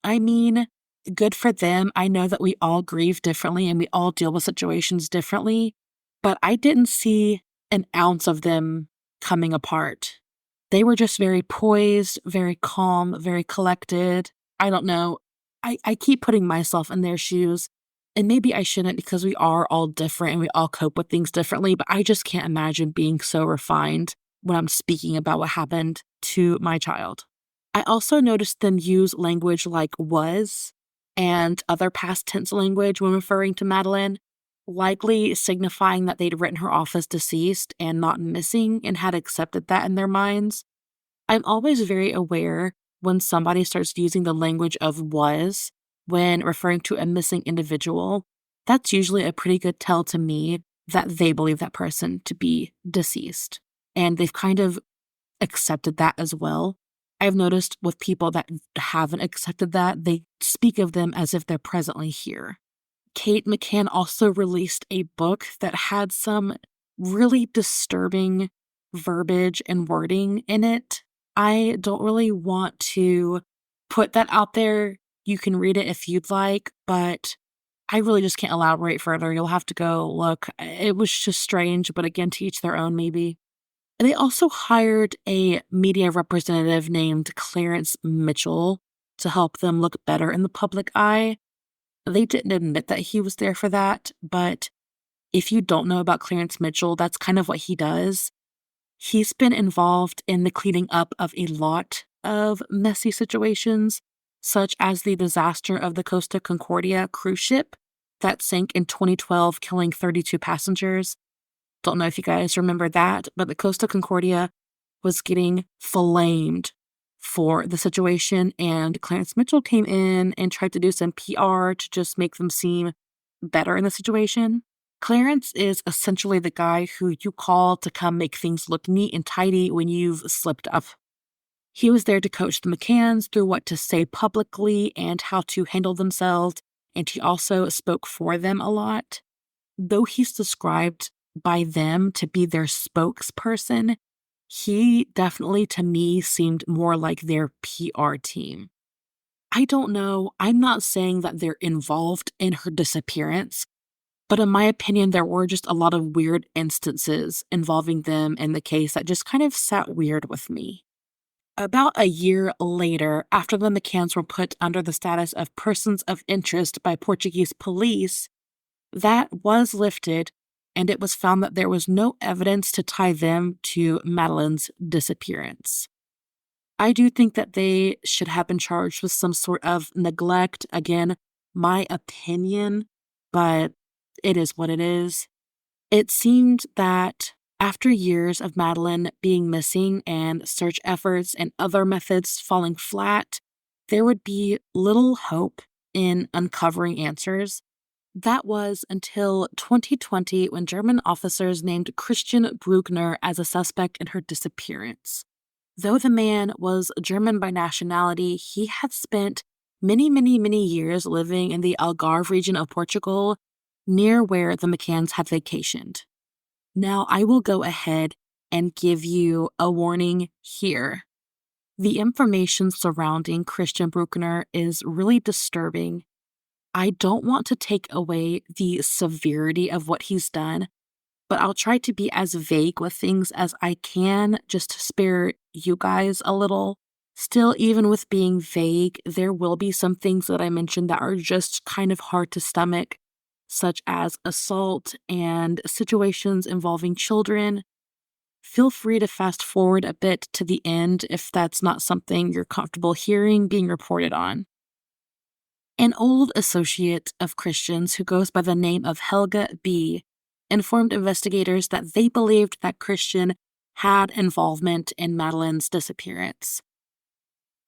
I mean, good for them. I know that we all grieve differently and we all deal with situations differently, but I didn't see an ounce of them coming apart. They were just very poised, very calm, very collected. I don't know. I keep putting myself in their shoes, and maybe I shouldn't because we are all different and we all cope with things differently, but I just can't imagine being so refined when I'm speaking about what happened to my child. I also noticed them use language like was and other past tense language when referring to Madeleine, likely signifying that they'd written her off as deceased and not missing and had accepted that in their minds. I'm always very aware when somebody starts using the language of was when referring to a missing individual. That's usually a pretty good tell to me that they believe that person to be deceased. And they've kind of accepted that as well. I've noticed with people that haven't accepted that, they speak of them as if they're presently here. Kate McCann also released a book that had some really disturbing verbiage and wording in it. I don't really want to put that out there. You can read it if you'd like, but I really just can't elaborate further. You'll have to go look. It was just strange, but again, to each their own, maybe. They also hired a media representative named Clarence Mitchell to help them look better in the public eye. They didn't admit that he was there for that, but if you don't know about Clarence Mitchell, that's kind of what he does. He's been involved in the cleaning up of a lot of messy situations, such as the disaster of the Costa Concordia cruise ship that sank in 2012, killing 32 passengers. Don't know if you guys remember that, but the Costa Concordia was getting flamed for the situation, and Clarence Mitchell came in and tried to do some PR to just make them seem better in the situation. Clarence is essentially the guy who you call to come make things look neat and tidy when you've slipped up. He was there to coach the McCanns through what to say publicly and how to handle themselves, and he also spoke for them a lot. Though he's described by them to be their spokesperson, he definitely, to me, seemed more like their PR team. I don't know. I'm not saying that they're involved in her disappearance, but in my opinion, there were just a lot of weird instances involving them in the case that just kind of sat weird with me. About a year later, after the McCanns were put under the status of persons of interest by Portuguese police, that was lifted, and it was found that there was no evidence to tie them to Madeleine's disappearance. I do think that they should have been charged with some sort of neglect. Again, my opinion, but it is what it is. It seemed that after years of Madeleine being missing and search efforts and other methods falling flat, there would be little hope in uncovering answers. That was until 2020 when German officers named Christian Bruckner as a suspect in her disappearance. Though the man was German by nationality, he had spent many years living in the Algarve region of Portugal, near where the McCanns had vacationed. Now, I will go ahead and give you a warning here. The information surrounding Christian Bruckner is really disturbing. I don't want to take away the severity of what he's done, but I'll try to be as vague with things as I can just to spare you guys a little. Still, even with being vague, there will be some things that I mentioned that are just kind of hard to stomach, such as assault and situations involving children. Feel free to fast forward a bit to the end if that's not something you're comfortable hearing being reported on. An old associate of Christian's who goes by the name of Helga B. informed investigators that they believed that Christian had involvement in Madeleine's disappearance.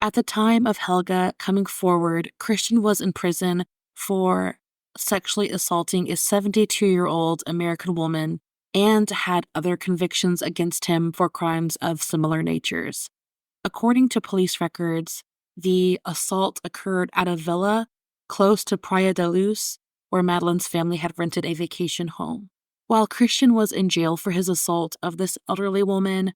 At the time of Helga coming forward, Christian was in prison for sexually assaulting a 72-year-old American woman and had other convictions against him for crimes of similar natures. According to police records, the assault occurred at a villa close to Praia da Luz, where Madeleine's family had rented a vacation home. While Christian was in jail for his assault of this elderly woman,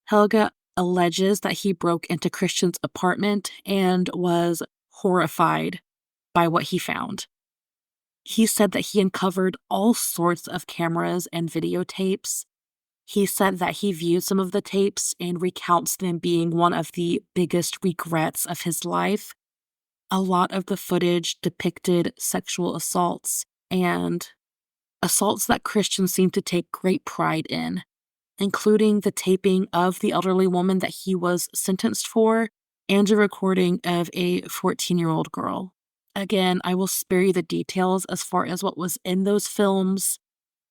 Helga alleges that he broke into Christian's apartment and was horrified by what he found. He said that he uncovered all sorts of cameras and videotapes. He said that he viewed some of the tapes and recounts them being one of the biggest regrets of his life. A lot of the footage depicted sexual assaults and assaults that Christian seemed to take great pride in, including the taping of the elderly woman that he was sentenced for and a recording of a 14-year-old girl. Again, I will spare you the details as far as what was in those films,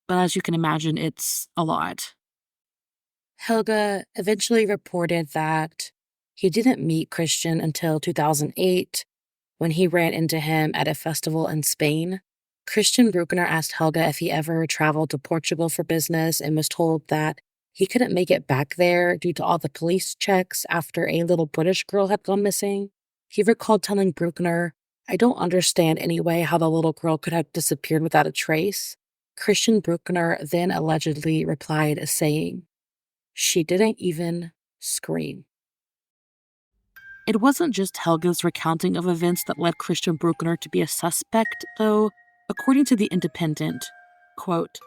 but as you can imagine, it's a lot. Helga eventually reported that he didn't meet Christian until 2008, when he ran into him at a festival in Spain. Christian Bruckner asked Helga if he ever traveled to Portugal for business and was told that He couldn't make it back there due to all the police checks after a little British girl had gone missing. He recalled telling Bruckner, "I don't understand anyway how the little girl could have disappeared without a trace." Christian Bruckner then allegedly replied, saying, "She didn't even scream." It wasn't just Helga's recounting of events that led Christian Bruckner to be a suspect, though. According to The Independent, quote,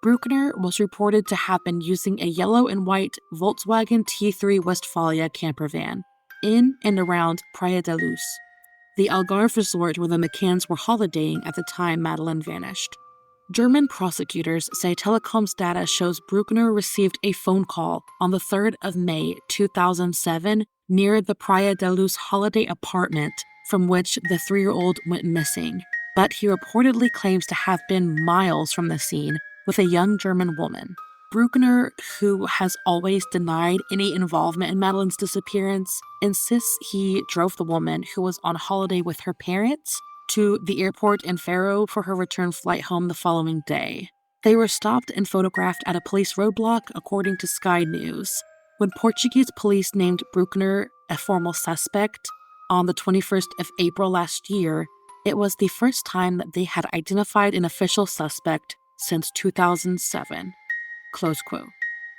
Bruckner was reported to have been using a yellow and white Volkswagen T3 Westphalia camper van in and around Praia da Luz, the Algarve resort where the McCanns were holidaying at the time Madeleine vanished. German prosecutors say telecoms data shows Bruckner received a phone call on the 3rd of May 2007 near the Praia da Luz holiday apartment from which the 3-year-old went missing, but he reportedly claims to have been miles from the scene with a young German woman. Bruckner, who has always denied any involvement in Madeleine's disappearance, insists he drove the woman, who was on holiday with her parents, to the airport in Faro for her return flight home the following day. They were stopped and photographed at a police roadblock, according to Sky News. When Portuguese police named Bruckner a formal suspect on the 21st of April last year, it was the first time that they had identified an official suspect since 2007. Close quote.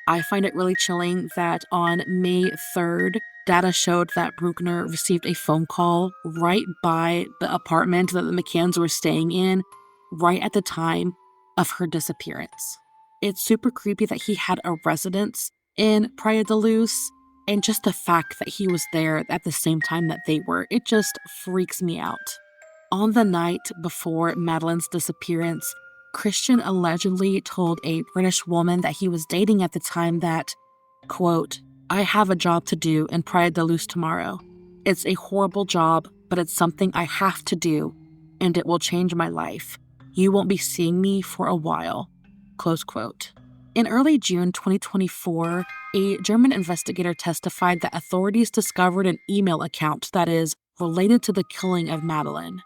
I find it really chilling that on May 3rd, data showed that Bruckner received a phone call right by the apartment that the McCanns were staying in, right at the time of her disappearance. It's super creepy that he had a residence in Praia da Luz, and just the fact that he was there at the same time that they were, it just freaks me out. On the night before Madeleine's disappearance, Christian allegedly told a British woman that he was dating at the time that, quote, I have a job to do in Praia da Luz tomorrow. It's a horrible job, but it's something I have to do, and it will change my life. You won't be seeing me for a while, close quote. In early June 2024, a German investigator testified that authorities discovered an email account that is related to the killing of Madeleine.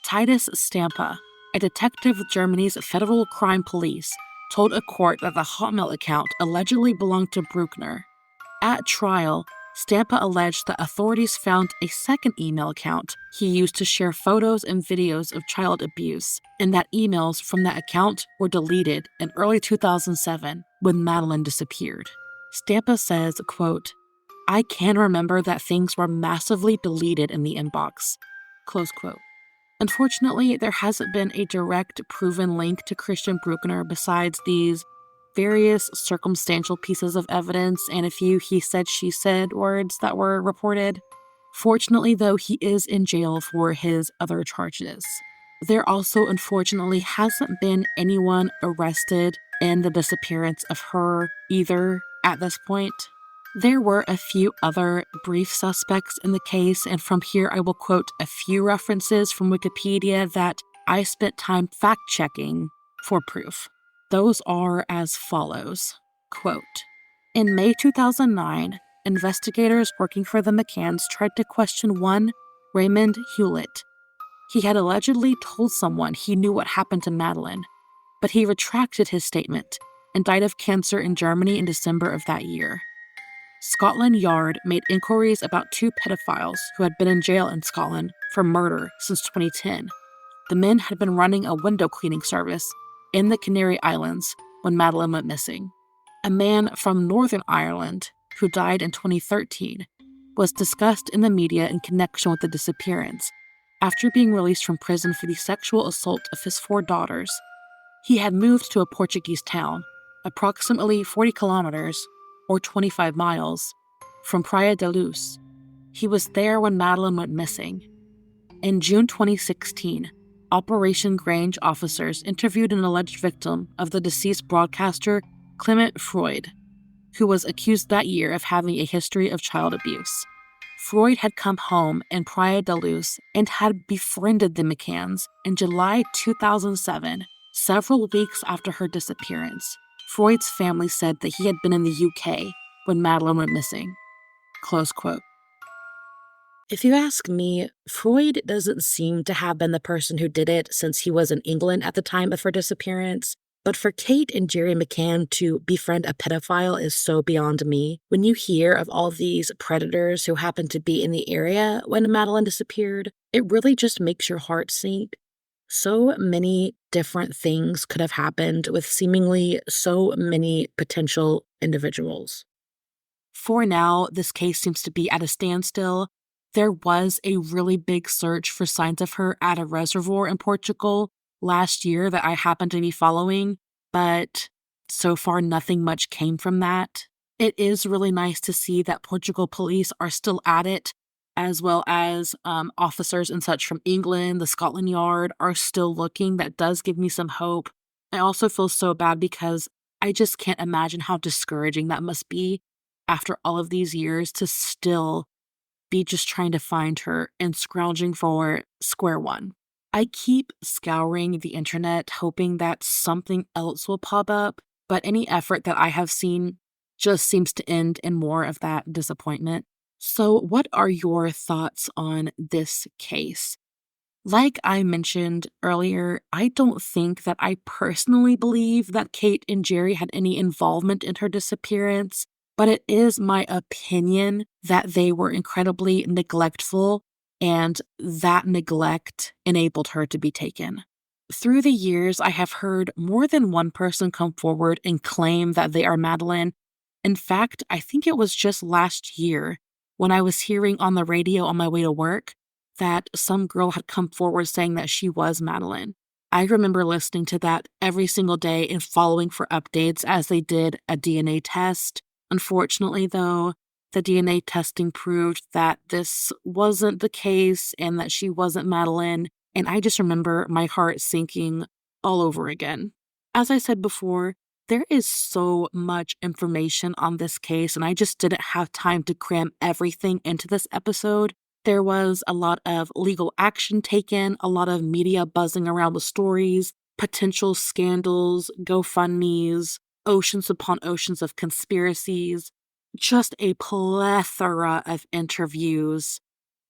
Titus Stampa, a detective with Germany's Federal Crime Police, told a court that the Hotmail account allegedly belonged to Bruckner. At trial, Stampa alleged that authorities found a second email account he used to share photos and videos of child abuse, and that emails from that account were deleted in early 2007 when Madeleine disappeared. Stampa says, quote, I can remember that things were massively deleted in the inbox, close quote. Unfortunately, there hasn't been a direct proven link to Christian Bruckner besides these various circumstantial pieces of evidence and a few he said, she said words that were reported. Fortunately, though, he is in jail for his other charges. There also, unfortunately, hasn't been anyone arrested in the disappearance of her either at this point. There were a few other brief suspects in the case, and from here I will quote a few references from Wikipedia that I spent time fact-checking for proof. Those are as follows, quote, in May 2009, investigators working for the McCanns tried to question one Raymond Hewlett. He had allegedly told someone he knew what happened to Madeleine, but he retracted his statement and died of cancer in Germany in December of that year. Scotland Yard made inquiries about two pedophiles who had been in jail in Scotland for murder since 2010. The men had been running a window cleaning service in the Canary Islands when Madeleine went missing. A man from Northern Ireland, who died in 2013, was discussed in the media in connection with the disappearance. After being released from prison for the sexual assault of his 4 daughters, he had moved to a Portuguese town, approximately 40 kilometers, or 25 miles, from Praia da Luz. He was there when Madeleine went missing. In June 2016, Operation Grange officers interviewed an alleged victim of the deceased broadcaster Clement Freud, who was accused that year of having a history of child abuse. Freud had come home in Praia da Luz and had befriended the McCanns in July 2007, several weeks after her disappearance. Freud's family said that he had been in the UK when Madeleine went missing. Close quote. If you ask me, Freud doesn't seem to have been the person who did it since he was in England at the time of her disappearance, But for Kate and Jerry McCann to befriend a pedophile is so beyond me. When you hear of all these predators who happened to be in the area when Madeleine disappeared, it really just makes your heart sink. So many different things could have happened with seemingly so many potential individuals. For now, this case seems to be at a standstill. There was a really big search for signs of her at a reservoir in Portugal last year that I happened to be following, but so far nothing much came from that. It is really nice to see that Portugal police are still at it, as well as officers and such from England, the Scotland Yard are still looking. That does give me some hope. I also feel so bad because I just can't imagine how discouraging that must be after all of these years to still be just trying to find her and scrounging for square one. I keep scouring the internet hoping that something else will pop up, but any effort that I have seen just seems to end in more of that disappointment. So, what are your thoughts on this case? Like I mentioned earlier, I don't think that I personally believe that Kate and Jerry had any involvement in her disappearance, but it is my opinion that they were incredibly neglectful and that neglect enabled her to be taken. Through the years, I have heard more than one person come forward and claim that they are Madeleine. In fact, I think it was just last year when I was hearing on the radio on my way to work that some girl had come forward saying that she was Madeleine. I remember listening to that every single day and following for updates as they did a DNA test. Unfortunately, though, the DNA testing proved that this wasn't the case and that she wasn't Madeleine, and I just remember my heart sinking all over again. As I said before, there is so much information on this case, and I just didn't have time to cram everything into this episode. There was a lot of legal action taken, a lot of media buzzing around the stories, potential scandals, GoFundMes, oceans upon oceans of conspiracies, just a plethora of interviews.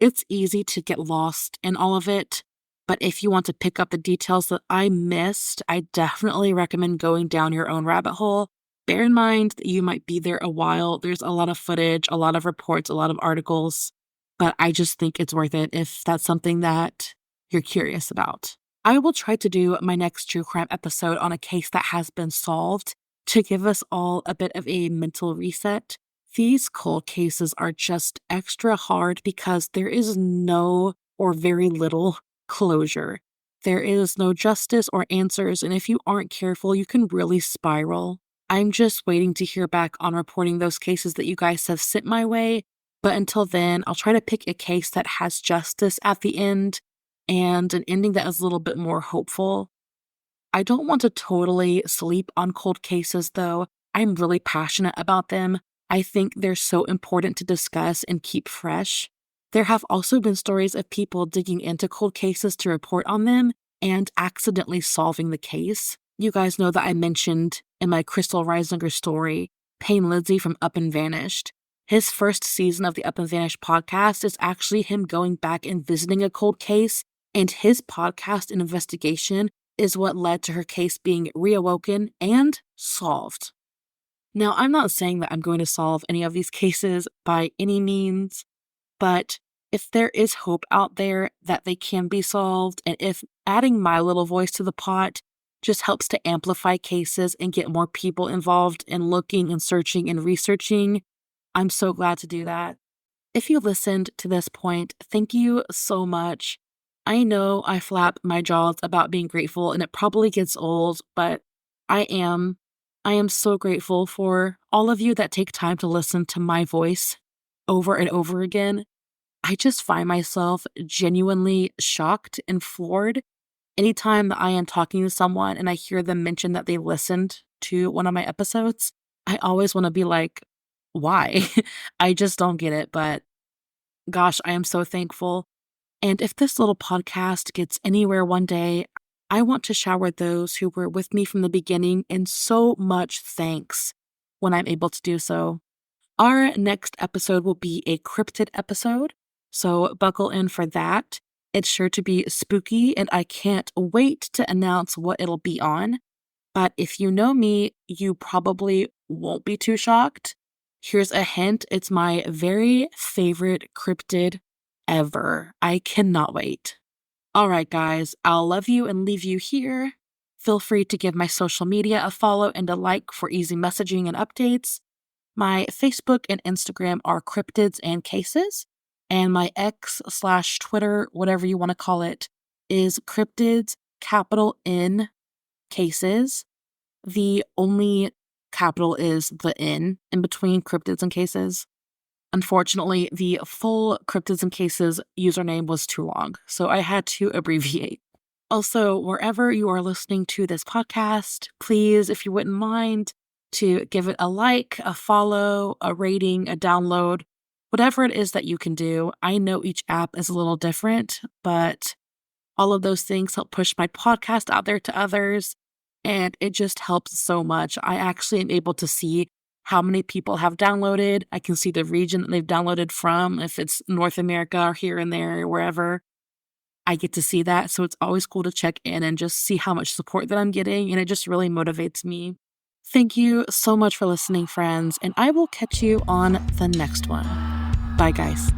It's easy to get lost in all of it, but if you want to pick up the details that I missed, I definitely recommend going down your own rabbit hole. Bear in mind that you might be there a while. There's a lot of footage, a lot of reports, a lot of articles, but I just think it's worth it if that's something that you're curious about. I will try to do my next true crime episode on a case that has been solved to give us all a bit of a mental reset. These cold cases are just extra hard because there is no or very little closure. There is no justice or answers, and if you aren't careful, you can really spiral. I'm just waiting to hear back on reporting those cases that you guys have sent my way, but until then, I'll try to pick a case that has justice at the end and an ending that is a little bit more hopeful. I don't want to totally sleep on cold cases, though. I'm really passionate about them. I think they're so important to discuss and keep fresh. There have also been stories of people digging into cold cases to report on them and accidentally solving the case. You guys know that I mentioned in my Crystal Reisinger story, Payne Lindsay from Up and Vanished. His first season of the Up and Vanished podcast is actually him going back and visiting a cold case, and his podcast and investigation is what led to her case being reawoken and solved. Now, I'm not saying that I'm going to solve any of these cases by any means, but if there is hope out there that they can be solved, and if adding my little voice to the pot just helps to amplify cases and get more people involved in looking and searching and researching, I'm so glad to do that. If you listened to this point, thank you so much. I know I flap my jaws about being grateful and it probably gets old, but I am so grateful for all of you that take time to listen to my voice over and over again. I just find myself genuinely shocked and floored anytime that I am talking to someone and I hear them mention that they listened to one of my episodes. I always want to be like, why? I just don't get it, but gosh, I am so thankful. And if this little podcast gets anywhere one day, I want to shower those who were with me from the beginning in so much thanks when I'm able to do so. Our next episode will be a cryptid episode, so buckle in for that. It's sure to be spooky, and I can't wait to announce what it'll be on. But if you know me, you probably won't be too shocked. Here's a hint. It's my very favorite cryptid ever. I cannot wait. All right, guys, I'll love you and leave you here. Feel free to give my social media a follow and a like for easy messaging and updates. My Facebook and Instagram are Cryptids and Cases, and my X/Twitter, whatever you want to call it, is Cryptids, capital N, Cases. The only capital is the N in between Cryptids and Cases. Unfortunately, the full Cryptids and Cases username was too long, so I had to abbreviate. Also, wherever you are listening to this podcast, please, if you wouldn't mind, to give it a like, a follow, a rating, a download, whatever it is that you can do. I know each app is a little different, but all of those things help push my podcast out there to others, and it just helps so much. I actually am able to see how many people have downloaded. I can see the region that they've downloaded from, if it's North America or here and there, or wherever. I get to see that, so it's always cool to check in and just see how much support that I'm getting, and it just really motivates me. Thank you so much for listening, friends, and I will catch you on the next one. Bye, guys.